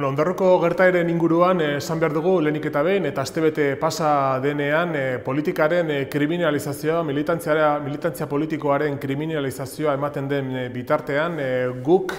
Ondarruko gertaeren inguruan esan behar dugu lehenik eta behin, eta astebete pasa denean politikaren kriminalizazioa, militantzia politikoaren kriminalizazioa ematen den bitartean, guk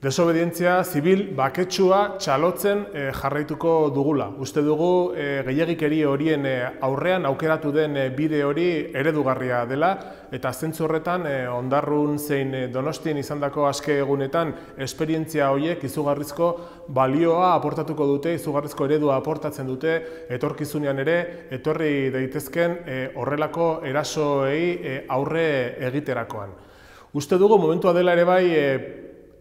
desobedientzia zibil baketsua txalotzen jarraituko dugula. Uste dugu gehiegikeri horien aurrean aukeratu den bide hori eredugarria dela, eta zentzu horretan Ondarrun zein Donostien izandako azke egunetan esperientzia horiek izugarrizko balioa aportatuko dute, izugarrizko eredua aportatzen dute, etorkizunean ere etorri daitezken horrelako erasoei aurre egiterakoan. Uste dugu momentua dela ere bai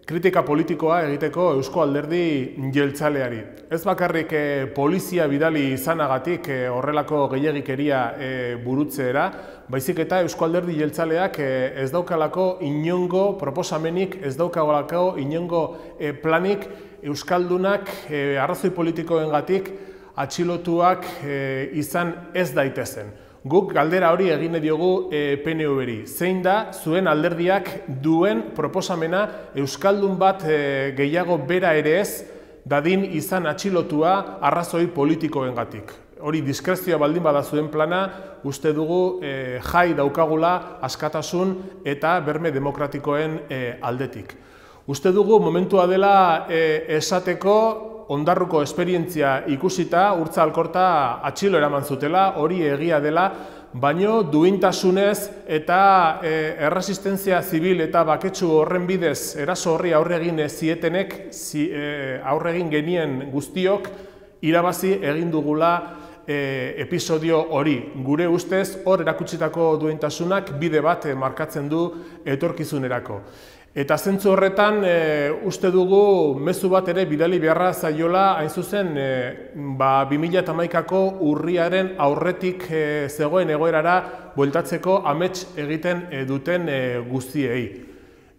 kritika politikoa egiteko Eusko Alderdi Jeltzaleari. Ez bakarrik polizia bidali izanagatik horrelako gehiegikeria burutzeera, baizik eta Eusko Alderdi Jeltzaleak ez daukalako inongo proposamenik, ez daukalako inongo planik euskaldunak arrazoi politikoengatik atxilotuak izan ez daitezen. Guk galdera hori egin diogu PNV-ri. Zein da zuen alderdiak duen proposamena euskaldun bat gehiago bera ere ez dadin izan atxilotua arrazoi politikoengatik. Hori diskrezioa baldin bada zuen plana, uste dugu jai daukagula askatasun eta berme demokratikoen aldetik. Uste dugu momentua dela esateko Ondarruko esperientzia ikusita, Urtza Alkorta atxilo eraman zutela, hori egia dela, baino duintasunez eta erresistentzia zibil eta baketsu horren bidez eraso horri aurre egin zietenek, aurre egin genien guztiok, irabazi egin dugula episodio hori. Gure ustez, hor erakutsitako duintasunak bide bat markatzen du etorkizunerako. Eta zentzu horretan, uste dugu mezu bat ere bidali beharra zaiola, hain zuzen, 2011ko urriaren aurretik zegoen egoerara bueltatzeko amets egiten duten guztiei.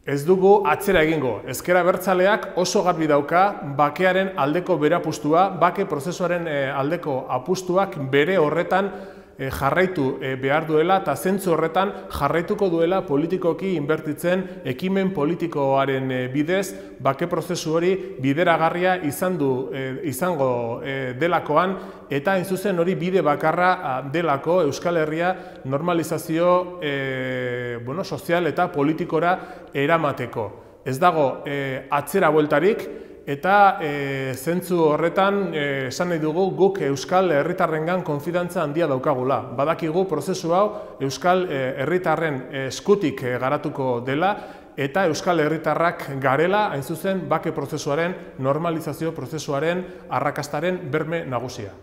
Ez dugu atzera egingo. Ezker Abertzaleak oso garbi dauka bakearen aldeko bere apustua, bake prozesuaren aldeko apustuak bere horretan jarraitu behar duela eta zentzu horretan jarraituko duela politikoki inbertitzen ekimen politikoaren bidez bake prozesu hori bideragarria izango delakoan eta hain zuzen hori bide bakarra delako Euskal Herria normalizazio sozial eta politikora eramateko. Ez dago atzera bueltarik, eta zentzu horretan esan nahi dugu guk Euskal Herritarrengan konfidantza handia daukagula. Badakigu prozesu hau Euskal Herritarren eskutik garatuko dela eta Euskal Herritarrak garela, hain zuzen, bake prozesuaren, normalizazio prozesuaren arrakastaren berme nagusia.